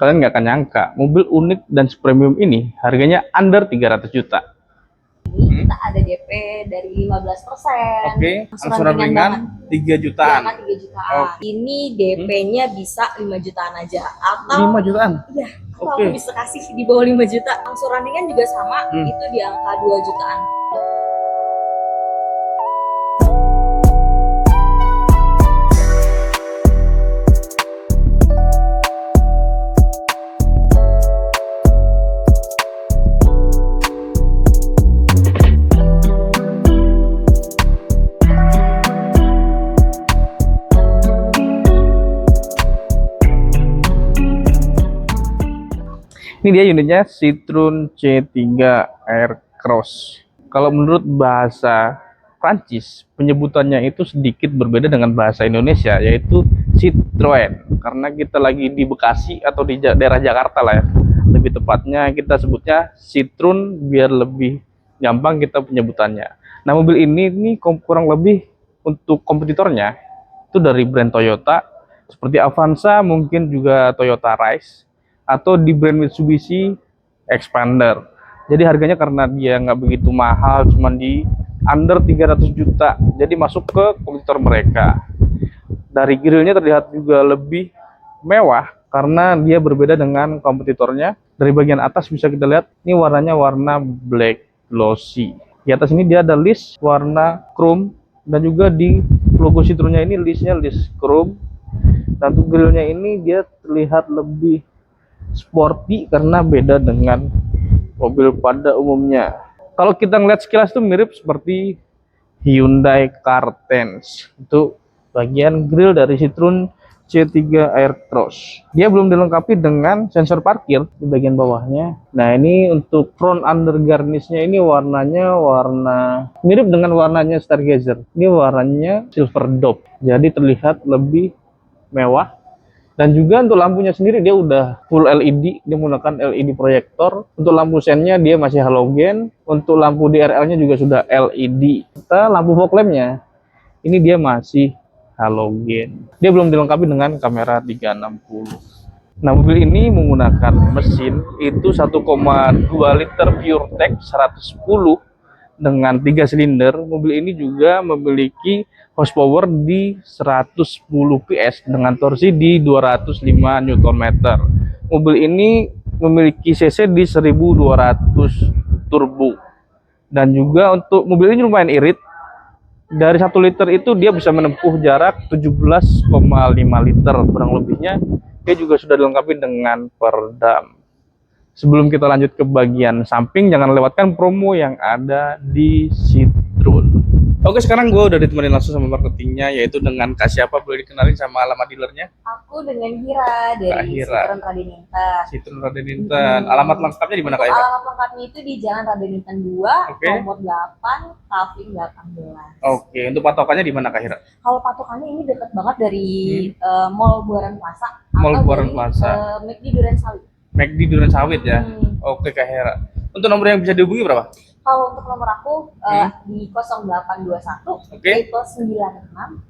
Kalian nggak akan nyangka, mobil unik dan premium ini harganya under 300 juta. Kita ada DP dari 15%. Oke, angsuran ringan 3 jutaan. Ya, 3 jutaan. Ini DP-nya bisa 5 jutaan aja. Atau 5 jutaan? Iya, atau aku bisa kasih di bawah 5 juta. Angsuran ringan juga sama, itu di angka 2 jutaan. Ini dia unitnya Citroen C3 Aircross. Kalau menurut bahasa Prancis, penyebutannya itu sedikit berbeda dengan bahasa Indonesia, yaitu Citroen. Karena kita lagi di Bekasi atau di daerah Jakarta lah ya. Lebih tepatnya kita sebutnya Citroen biar lebih gampang kita penyebutannya. Nah, mobil ini kurang lebih untuk kompetitornya itu dari brand Toyota, seperti Avanza, mungkin juga Toyota Rise, atau di brand Mitsubishi Expander. Jadi harganya karena dia nggak begitu mahal, cuman di under 300 juta, jadi masuk ke kompetitor mereka. Dari grillnya terlihat juga lebih mewah karena dia berbeda dengan kompetitornya. Dari bagian atas bisa kita lihat, ini warnanya warna black glossy. Di atas ini dia ada list warna chrome, dan juga di logo Citroennya ini listnya list chrome. Dan untuk grillnya ini dia terlihat lebih sporty karena beda dengan mobil pada umumnya. Kalau kita ngeliat sekilas itu mirip seperti Hyundai Cartens. Itu bagian grill dari Citroen C3 Aircross. Dia belum dilengkapi dengan sensor parkir di bagian bawahnya. Nah, ini untuk front under garnishnya ini warnanya warna mirip dengan warnanya Stargazer. Ini warnanya silver dove. Jadi terlihat lebih mewah. Dan juga untuk lampunya sendiri dia udah full LED, dia menggunakan LED proyektor. Untuk lampu sennya dia masih halogen, untuk lampu DRL-nya juga sudah LED. Kita lampu fog lamp-nya ini dia masih halogen. Dia belum dilengkapi dengan kamera 360. Nah, mobil ini menggunakan mesin itu 1,2 liter PureTech 110 dengan 3 silinder. Mobil ini juga memiliki horsepower di 110 PS dengan torsi di 205 Nm. Mobil ini memiliki cc di 1200 turbo. Dan juga untuk mobil ini lumayan irit. Dari 1 liter itu dia bisa menempuh jarak 17,5 liter kurang lebihnya. Dia juga sudah dilengkapi dengan peredam. Sebelum kita lanjut ke bagian samping, jangan lewatkan promo yang ada di Citroen. Oke, sekarang gue udah ditemenin langsung sama marketingnya, yaitu dengan Kak siapa, boleh dikenalin sama alamat dealernya? Aku dengan Hira dari Citroen Raden Inten. Citroen Raden Inten. Alamat lengkapnya di mana Kak Hira? Alamat lengkapnya itu di Jalan Raden Inten 2, nomor 8, Taving 18. Oke, untuk patokannya di mana Kak Hira? Kalau patokannya ini dekat banget dari Mall Buaran Plaza. Mall Buaran Plaza. McD Duren Sawit. McD Duren Sawit ya. Oke Kak Hira. Untuk nomor yang bisa dihubungi berapa? Kalau untuk nomor aku di 0821 96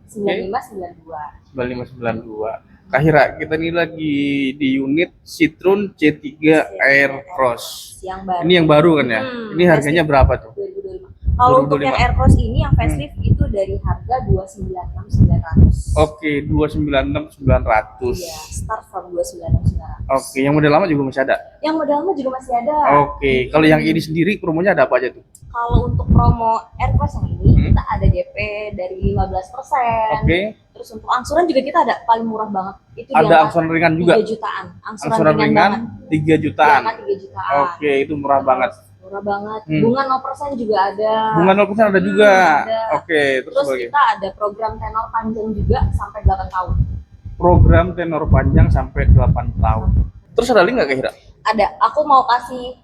9592. 9592. Kak Hira, kita ini lagi di unit Citroen C3 Aircross. Yang baru. Ini yang baru kan ya? Ini harganya berapa tuh? 2025. Kalau untuk yang Aircross ini yang facelift itu dari harga 296.900. Oke, 296.900. Iya, start from 296.900. Oke, yang model lama juga masih ada? Yang model lama juga masih ada. Oke, kalau yang ini sendiri promonya ada apa aja tuh? Kalau untuk promo Aircross yang ini kita ada DP dari 15%. Oke. Terus untuk angsuran juga kita ada paling murah banget. Itu ada angsuran ringan juga? 3 jutaan. Angsuran ringan 3 jutaan. Di angka 3 jutaan. Oke, itu murah banget. Murah banget. Bunga 0% juga ada. Bunga 0% ada juga. Ada. Oke, terus kita ada program tenor panjang juga sampai 8 tahun. Program tenor panjang sampai 8 tahun. Terus ada link nggak Kak Hira? Ada. Aku mau kasih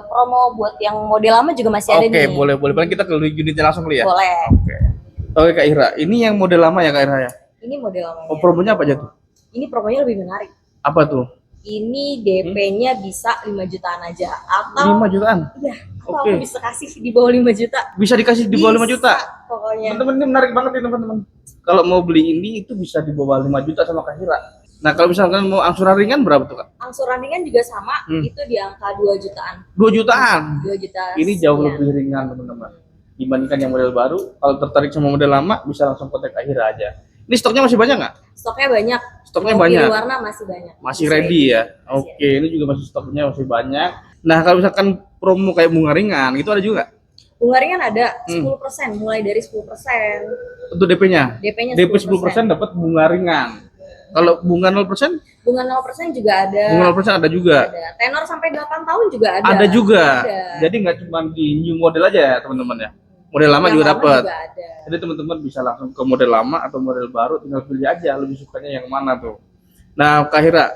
promo buat yang model lama juga masih ada nih. Oke, boleh. Paling kita ke unitnya langsung kali ya? Boleh. Oke Kak Hira, ini yang model lama ya Kak Hira ya? Ini model lamanya. Oh, promonya apa aja tuh? Ini promonya lebih menarik. Apa tuh? Ini DP-nya bisa 5 jutaan aja. Atau 5 jutaan? Iya. Atau aku bisa kasih di bawah 5 juta. Bisa dikasih di bawah 5 juta? Pokoknya. Teman-teman, ini menarik banget nih teman-teman. Kalau mau beli ini itu bisa di bawah 5 juta sama Kak Hira. Nah, kalau misalkan mau angsuran ringan berapa tuh Kak? angsuran ringan juga sama, itu di angka 2 jutaan. 2 jutaan. 2 juta. Ini jauh sekian. lebih ringan teman-teman dibandingkan yang model baru. Kalau tertarik sama model lama bisa langsung kontak Akhira aja. Ini stoknya masih banyak nggak? Stoknya banyak. Stoknya Mau banyak. pilih warna masih banyak. Masih ready ya. Oke, ini juga masih stoknya masih banyak. Nah, kalau misalkan promo kayak bunga ringan itu ada juga. Bunga ringan ada 10%, mulai dari 10%. Untuk DP-nya? DP-nya DP 10% dapat bunga ringan. Kalau bunga 0%? Bunga 0% juga ada. Bunga 0% ada juga. Ada. Tenor sampai 8 tahun juga ada. Ada juga. Ada. Jadi nggak cuma di new model aja ya teman-teman ya. Model lama juga dapat. Jadi teman-teman bisa langsung ke model lama atau model baru, tinggal pilih aja lebih sukanya yang mana tuh. Nah, Kak Hira,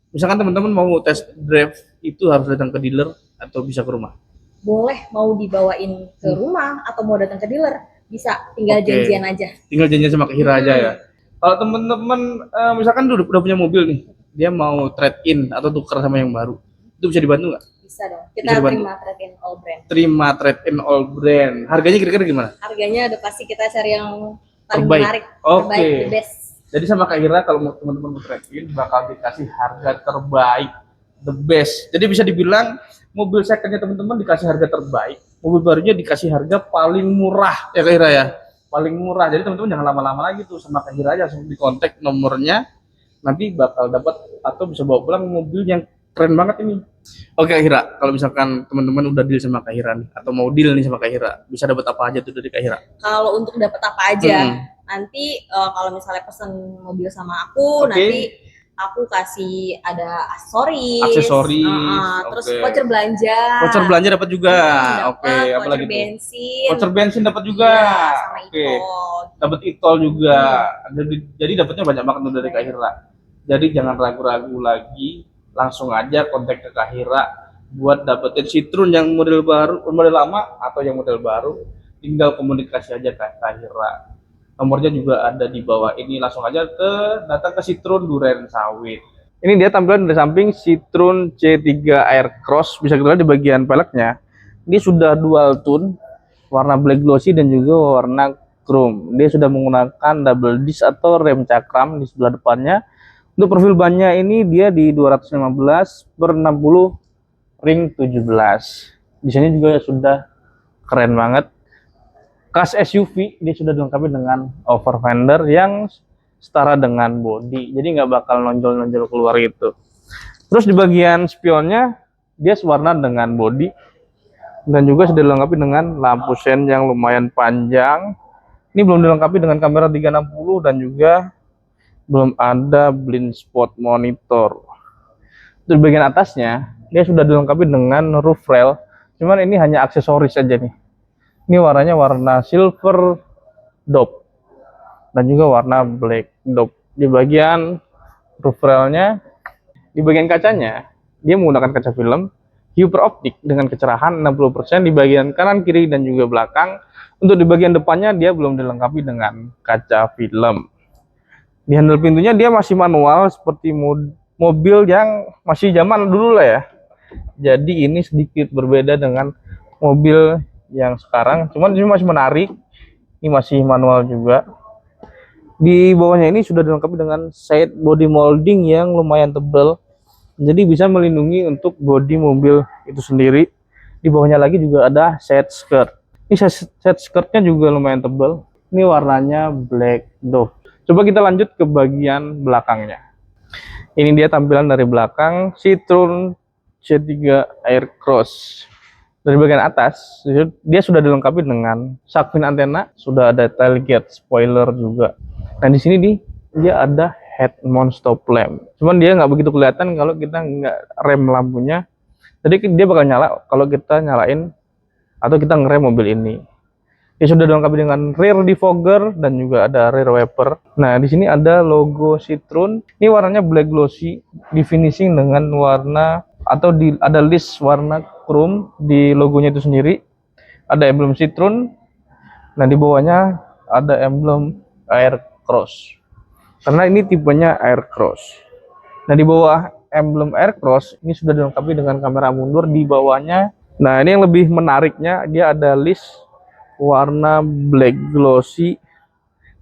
misalkan teman-teman mau test drive itu harus datang ke dealer atau bisa ke rumah? Boleh, mau dibawain ke rumah atau mau datang ke dealer, bisa, tinggal janjian aja. Tinggal janjian sama Kak Hira aja ya. Kalau teman-teman misalkan udah punya mobil nih, dia mau trade in atau tukar sama yang baru, itu bisa dibantu nggak? Bisa dong. Kita terima trade in all brand. Terima trade in all brand. Harganya kira-kira gimana? Harganya udah pasti kita cari yang paling terbaik. menarik, Oke. the best. Jadi sama Kak Hira kalau teman-teman mau trade in bakal dikasih harga terbaik, the best. Jadi bisa dibilang mobil secondnya teman-teman dikasih harga terbaik, mobil barunya dikasih harga paling murah ya Kak Hira ya, paling murah. Jadi teman-teman jangan lama-lama lagi tuh sama Kak Hira aja, langsung di kontak nomornya, nanti bakal dapat atau bisa bawa pulang mobil yang keren banget ini. Oke Kak Hira, kalau misalkan teman-teman udah deal sama Kak Hira nih, atau mau deal nih sama Kak Hira, bisa dapat apa aja tuh dari Kak Hira? Kalau untuk dapat apa aja, nanti kalau misalnya pesen mobil sama aku, nanti aku kasih ada aksesoris, terus voucher belanja. Voucher belanja dapat juga. Apalagi bensin. Voucher bensin dapat juga. Dapat e-tol juga. Jadi dapatnya banyak banget tuh dari Kak Hira. Jadi jangan ragu-ragu lagi, langsung aja kontak ke Kak Hira buat dapetin Citroen yang model baru, model lama atau yang model baru. Tinggal komunikasi aja ke Kak Hira. Nomornya juga ada di bawah ini, langsung aja datang ke Citroen Duren Sawit. Ini dia tampilan dari samping Citroen C3 Aircross. Bisa kita lihat di bagian peleknya. Ini sudah dual tone, warna black glossy dan juga warna chrome. Dia sudah menggunakan double disc atau rem cakram di sebelah depannya. Untuk profil bannya ini dia di 215/60 ring 17. Di sini juga sudah keren banget. Kas SUV dia sudah dilengkapi dengan over fender yang setara dengan bodi, jadi nggak bakal nonjol-nonjol keluar gitu. Terus di bagian spionnya dia sewarna dengan bodi dan juga sudah dilengkapi dengan lampu sen yang lumayan panjang. Ini belum dilengkapi dengan kamera 360 dan juga belum ada blind spot monitor. Di bagian atasnya dia sudah dilengkapi dengan roof rail, cuman ini hanya aksesoris saja nih. Ini warnanya warna silver dop dan juga warna black dop. Di bagian roof railnya, di bagian kacanya dia menggunakan kaca film hyper optik dengan kecerahan 60% di bagian kanan, kiri dan juga belakang. Untuk di bagian depannya dia belum dilengkapi dengan kaca film. Di handle pintunya dia masih manual seperti mobil yang masih zaman dulu lah ya. Jadi ini sedikit berbeda dengan mobil yang sekarang, cuman ini masih menarik. Ini masih manual juga. Di bawahnya ini sudah dilengkapi dengan side body molding yang lumayan tebal, jadi bisa melindungi untuk bodi mobil itu sendiri. Di bawahnya lagi juga ada side skirt. Ini side skirtnya juga lumayan tebal. Ini warnanya black dove. Coba kita lanjut ke bagian belakangnya. Ini dia tampilan dari belakang Citroen C3 Aircross. Dari bagian atas dia sudah dilengkapi dengan shark fin antena, sudah ada tailgate spoiler juga. Nah di sini dia ada head mount stop lamp. Cuman dia nggak begitu kelihatan kalau kita nggak rem lampunya. Jadi dia bakal nyala kalau kita nyalain atau kita ngerem mobil ini. Dia sudah dilengkapi dengan rear defogger dan juga ada rear wiper. Nah di sini ada logo Citroen. Ini warnanya black glossy, di finishing dengan warna atau ada list warna chrome di logonya itu sendiri. Ada emblem Citroen. Nah di bawahnya ada emblem Aircross, karena ini tipenya Aircross. Nah di bawah emblem Aircross ini sudah dilengkapi dengan kamera mundur di bawahnya. Nah ini yang lebih menariknya, dia ada list warna black glossy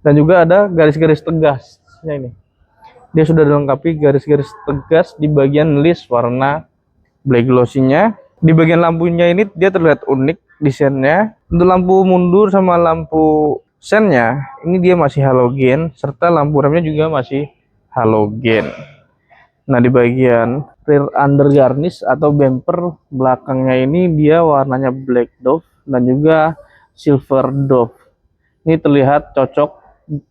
dan juga ada garis-garis tegasnya ini. Dia sudah dilengkapi garis-garis tegas di bagian list warna black glossy-nya. Di bagian lampunya ini dia terlihat unik desainnya. Untuk lampu mundur sama lampu sennya ini dia masih halogen, serta lampu remnya juga masih halogen. Nah, di bagian rear under garnish atau bumper belakangnya ini dia warnanya black dove dan juga silver dove. Ini terlihat cocok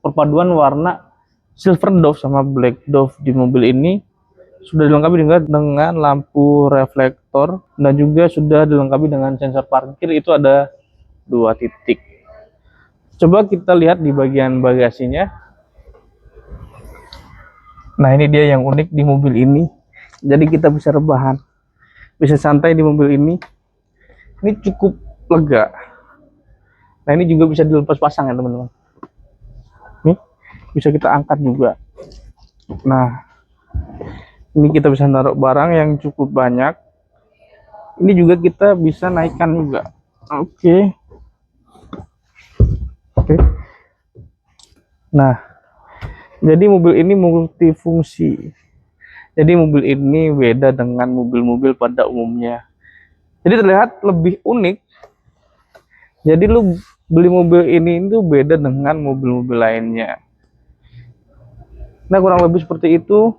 perpaduan warna silver dove sama black dove di mobil ini. Sudah dilengkapi dengan lampu reflektor dan juga sudah dilengkapi dengan sensor parkir, itu ada 2 titik. Coba kita lihat di bagian bagasinya. Nah, ini dia yang unik di mobil ini. Jadi kita bisa rebahan, bisa santai di mobil ini. Ini cukup lega. Nah, ini juga bisa dilepas pasang ya teman-teman. Nih, bisa kita angkat juga. Nah, ini kita bisa naruh barang yang cukup banyak. Ini juga kita bisa naikkan juga. Oke. Nah, jadi mobil ini multifungsi. Jadi mobil ini beda dengan mobil-mobil pada umumnya. Jadi terlihat lebih unik. Jadi lu beli mobil ini itu beda dengan mobil-mobil lainnya. Nah, kurang lebih seperti itu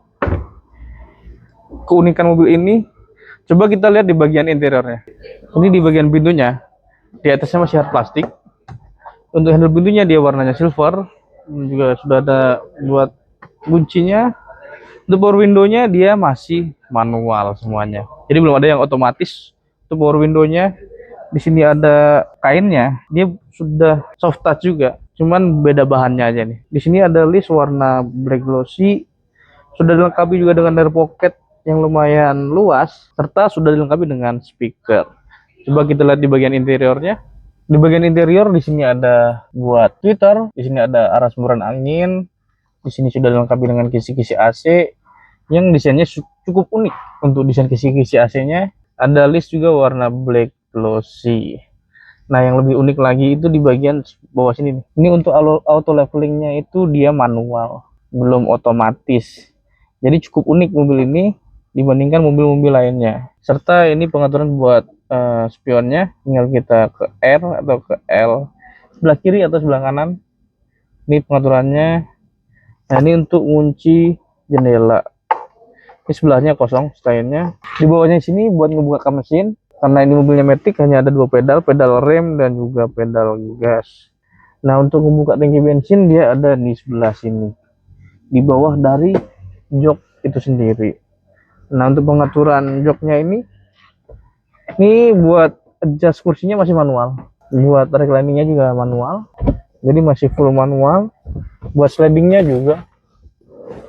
keunikan mobil ini. Coba kita lihat di bagian interiornya. Ini di bagian pintunya, di atasnya masih hard plastik. Untuk handle pintunya dia warnanya silver. Juga sudah ada buat kuncinya. Untuk power window-nya dia masih manual semuanya. Jadi belum ada yang otomatis. Untuk power window-nya di sini ada kainnya. Dia sudah soft touch juga. Cuman beda bahannya aja nih. Di sini ada list warna black glossy. Sudah dilengkapi juga dengan air pocket yang lumayan luas, serta sudah dilengkapi dengan speaker. Coba kita lihat di bagian interiornya. Di bagian interior di sini ada buat tweeter, di sini ada arah semburan angin, di sini sudah dilengkapi dengan kisi-kisi AC yang desainnya cukup unik. Untuk desain kisi-kisi AC-nya ada list juga warna black glossy. Nah, yang lebih unik lagi itu di bagian bawah sini nih. Ini untuk auto levelingnya itu dia manual, belum otomatis. Jadi cukup unik mobil ini dibandingkan mobil-mobil lainnya. Serta ini pengaturan buat spionnya, tinggal kita ke R atau ke L, sebelah kiri atau sebelah kanan. Ini pengaturannya. Nah, ini untuk kunci jendela. Ini sebelahnya kosong, stylenya. Di bawahnya sini buat ngebuka kap mesin. Karena ini mobilnya matic, hanya ada 2 pedal, pedal rem dan juga pedal gas. Nah, untuk membuka tangki bensin dia ada di sebelah sini, di bawah dari jok itu sendiri. Nah, untuk pengaturan joknya ini buat adjust kursinya masih manual, buat recliningnya juga manual, jadi masih full manual. Buat slidingnya juga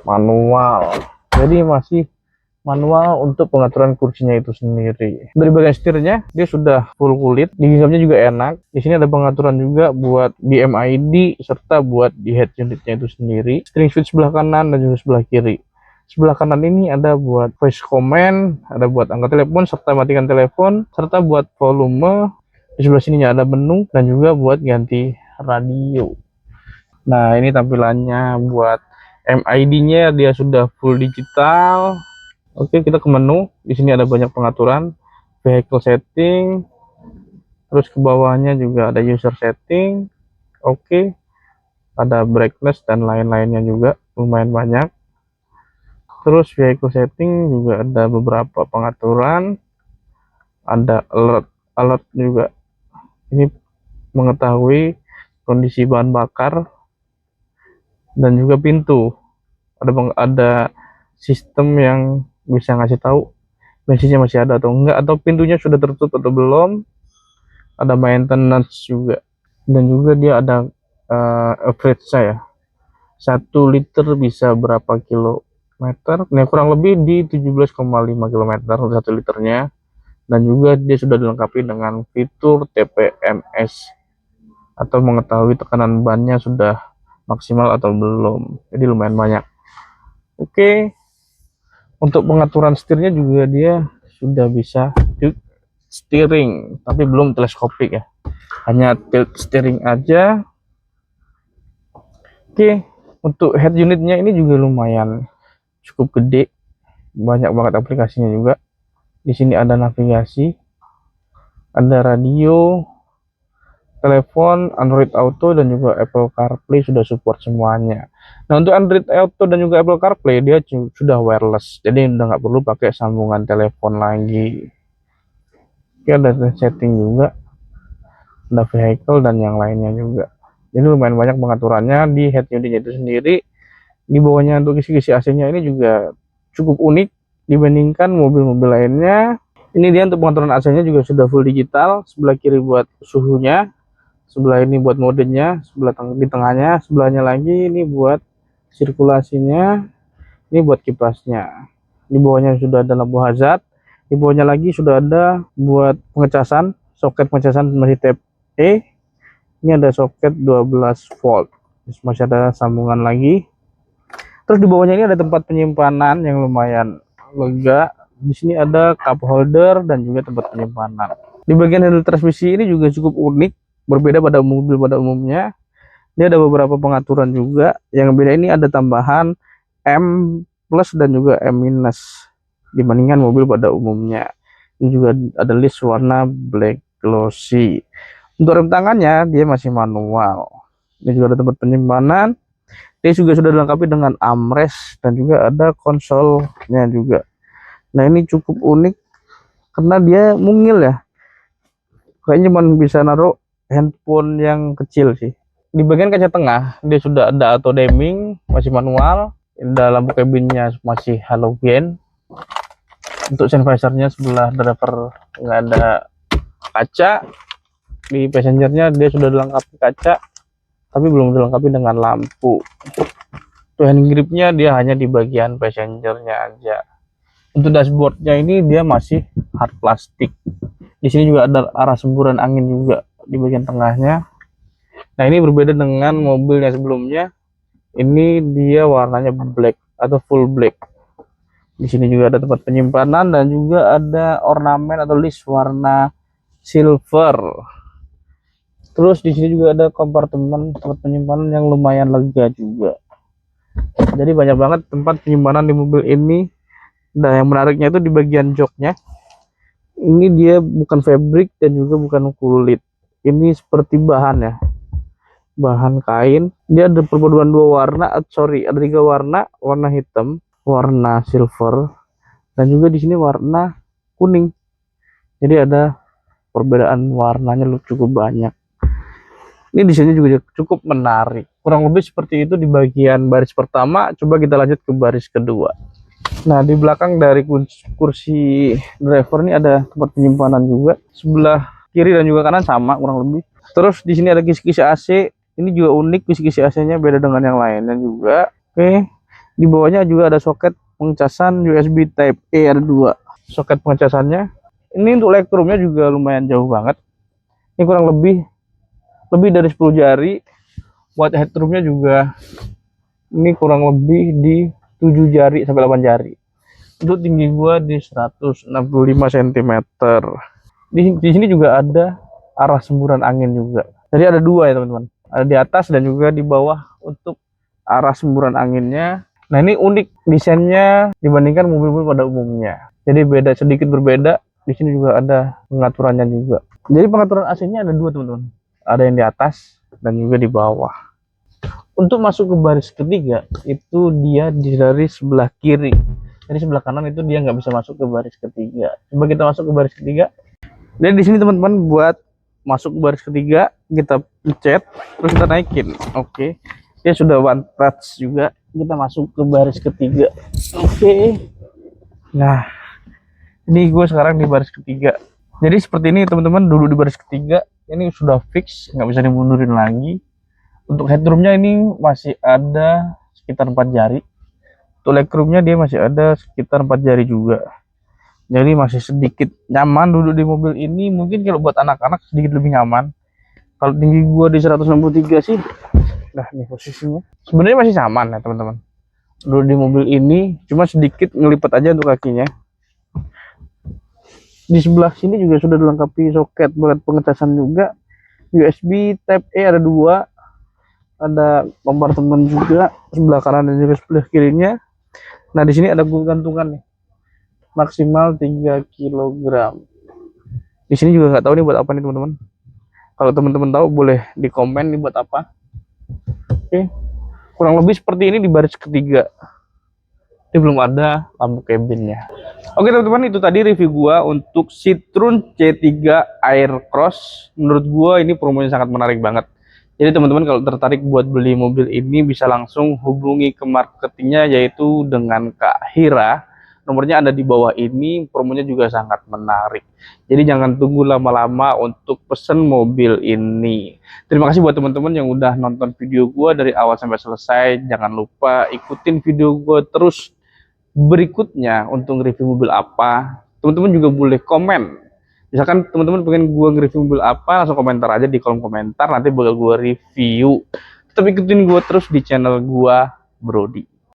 manual, jadi masih manual untuk pengaturan kursinya itu sendiri. Dari bagian setirnya dia sudah full kulit, digenggamnya juga enak. Di sini ada pengaturan juga buat BMID serta buat di head unitnya itu sendiri. Steering switch sebelah kanan dan juga sebelah kiri. Sebelah kanan ini ada buat voice command, ada buat angkat telepon serta matikan telepon, serta buat volume. Di sebelah sininya ada menu dan juga buat ganti radio. Nah, ini tampilannya buat MID-nya dia sudah full digital. Oke, kita ke menu. Di sini ada banyak pengaturan, vehicle setting, terus ke bawahnya juga ada user setting. Oke, ada brightness dan lain-lainnya juga lumayan banyak. Terus vehicle setting juga ada beberapa pengaturan, ada alert juga. Ini mengetahui kondisi bahan bakar dan juga pintu. Ada sistem yang bisa ngasih tahu bensinnya masih ada atau enggak, atau pintunya sudah tertutup atau belum. Ada maintenance juga, dan juga dia ada average saya 1 liter bisa berapa kilometer. Nah, kurang lebih di 17,5 km untuk 1 liternya. Dan juga dia sudah dilengkapi dengan fitur TPMS atau mengetahui tekanan bannya sudah maksimal atau belum. Jadi lumayan banyak. Oke. Untuk pengaturan setirnya juga dia sudah bisa tilt steering, tapi belum teleskopik ya. Hanya tilt steering aja. Oke. Untuk head unitnya ini juga lumayan cukup gede, banyak banget aplikasinya juga. Di sini ada navigasi, ada radio, telepon, Android Auto, dan juga Apple CarPlay sudah support semuanya. Nah, untuk Android Auto dan juga Apple CarPlay dia sudah wireless, jadi udah nggak perlu pakai sambungan telepon lagi. Oke, ada setting juga, ada vehicle dan yang lainnya juga. Jadi lumayan banyak pengaturannya di head unitnya itu sendiri. Di bawahnya untuk kisi-kisi AC-nya ini juga cukup unik dibandingkan mobil-mobil lainnya. Ini dia untuk pengaturan AC-nya juga sudah full digital. Sebelah kiri buat suhunya, sebelah ini buat modenya, sebelah di tengahnya, sebelahnya lagi ini buat sirkulasinya, ini buat kipasnya. Di bawahnya sudah ada lampu hazard, di bawahnya lagi sudah ada buat pengecasan, soket pengecasan masih Type E. Ini ada soket 12 volt, masih ada sambungan lagi. Terus di bawahnya ini ada tempat penyimpanan yang lumayan lega. Di sini ada cup holder dan juga tempat penyimpanan. Di bagian handle transmisi ini juga cukup unik, berbeda pada mobil pada umumnya. Dia ada beberapa pengaturan juga. Yang beda ini ada tambahan M plus dan juga M minus dibandingkan mobil pada umumnya. Ini juga ada list warna black glossy. Untuk rem tangannya dia masih manual. Ini juga ada tempat penyimpanan. Dia juga sudah dilengkapi dengan armrest dan juga ada konsolnya juga. Nah, ini cukup unik karena dia mungil ya. Kayaknya cuma bisa naruh handphone yang kecil sih. Di bagian kaca tengah dia sudah ada auto dimming, masih manual. Ada lampu kabinnya masih halogen. Untuk sun visornya sebelah driver nggak ada kaca. Di passengernya dia sudah dilengkapi kaca, tapi belum dilengkapi dengan lampu. Untuk hand gripnya dia hanya di bagian passengernya aja. Untuk dashboardnya ini dia masih hard plastik. Di sini juga ada arah semburan angin juga di bagian tengahnya. Nah, ini berbeda dengan mobilnya sebelumnya. Ini dia warnanya black atau full black. Di sini juga ada tempat penyimpanan dan juga ada ornamen atau list warna silver. Terus di sini juga ada kompartemen tempat penyimpanan yang lumayan lega juga. Jadi banyak banget tempat penyimpanan di mobil ini. Nah, yang menariknya itu di bagian joknya. Ini dia bukan fabric dan juga bukan kulit. Ini seperti bahan ya. Bahan kain. Dia ada perpaduan dua warna, ada 3 warna, warna hitam, warna silver, dan juga di sini warna kuning. Jadi ada perbedaan warnanya cukup banyak. Ini di sini juga cukup menarik. Kurang lebih seperti itu di bagian baris pertama. Coba kita lanjut ke baris kedua. Nah, di belakang dari kursi driver ini ada tempat penyimpanan juga. Sebelah kiri dan juga kanan sama kurang lebih. Terus di sini ada kisi-kisi AC. Ini juga unik, kisi-kisi AC-nya beda dengan yang lainnya juga. Oke. Di bawahnya juga ada soket pengecasan USB Type E, ada 2 soket pengecasannya. Ini untuk legroomnya juga lumayan jauh banget. Ini kurang lebih dari 10 jari. Buat headroomnya juga ini kurang lebih di 7 jari sampai 8 jari. Untuk tinggi gua di 165 cm. Di sini juga ada arah semburan angin juga. Jadi ada 2 ya teman-teman. Ada di atas dan juga di bawah untuk arah semburan anginnya. Nah, ini unik desainnya dibandingkan mobil-mobil pada umumnya. Jadi sedikit berbeda. Di sini juga ada pengaturannya juga. Jadi pengaturan AC-nya ada 2 teman-teman. Ada yang di atas dan juga di bawah. Untuk masuk ke baris ketiga itu dia dari sebelah kiri. Jadi sebelah kanan itu dia nggak bisa masuk ke baris ketiga. Coba kita masuk ke baris ketiga. Dan di sini teman-teman buat masuk ke baris ketiga kita pencet terus kita naikin. Oke. Dia sudah one touch juga. Kita masuk ke baris ketiga. Oke. Nah, ini gue sekarang di baris ketiga. Jadi seperti ini teman-teman, dulu di baris ketiga ini sudah fix, nggak bisa dimundurin lagi. Untuk headroomnya ini masih ada sekitar 4 jari. Untuk legroomnya dia masih ada sekitar 4 jari juga. Jadi masih sedikit nyaman duduk di mobil ini. Mungkin kalau buat anak-anak sedikit lebih nyaman. Kalau tinggi gua di 163 sih, nah ini posisinya sebenarnya masih nyaman ya teman-teman. Duduk di mobil ini cuma sedikit ngelipat aja untuk kakinya. Di sebelah sini juga sudah dilengkapi soket buat pengecasan juga. USB Type E ada 2. Ada kompartemen juga sebelah kanan dan juga sebelah kirinya. Nah, di sini ada gantungan nih. Maksimal 3 kilogram. Di sini juga nggak tahu nih buat apa nih, teman-teman. Kalau teman-teman tahu boleh di komen nih buat apa. Oke. Kurang lebih seperti ini di baris ketiga. Ini belum ada lampu cabinnya. Oke, teman-teman, itu tadi review gua untuk Citroen C3 Aircross. Menurut gua ini promonya sangat menarik banget. Jadi teman-teman kalau tertarik buat beli mobil ini bisa langsung hubungi ke marketingnya, yaitu dengan Kak Hira. Nomornya ada di bawah ini, promonya juga sangat menarik. Jadi jangan tunggu lama-lama untuk pesen mobil ini. Terima kasih buat teman-teman yang udah nonton video gua dari awal sampai selesai. Jangan lupa ikutin video gua terus berikutnya untuk review mobil apa. Teman-teman juga boleh komen. Misalkan teman-teman pengen gue nge-review mobil apa, langsung komentar aja di kolom komentar, nanti bakal gue review. Tetap ikutin gue terus di channel gue, Brody.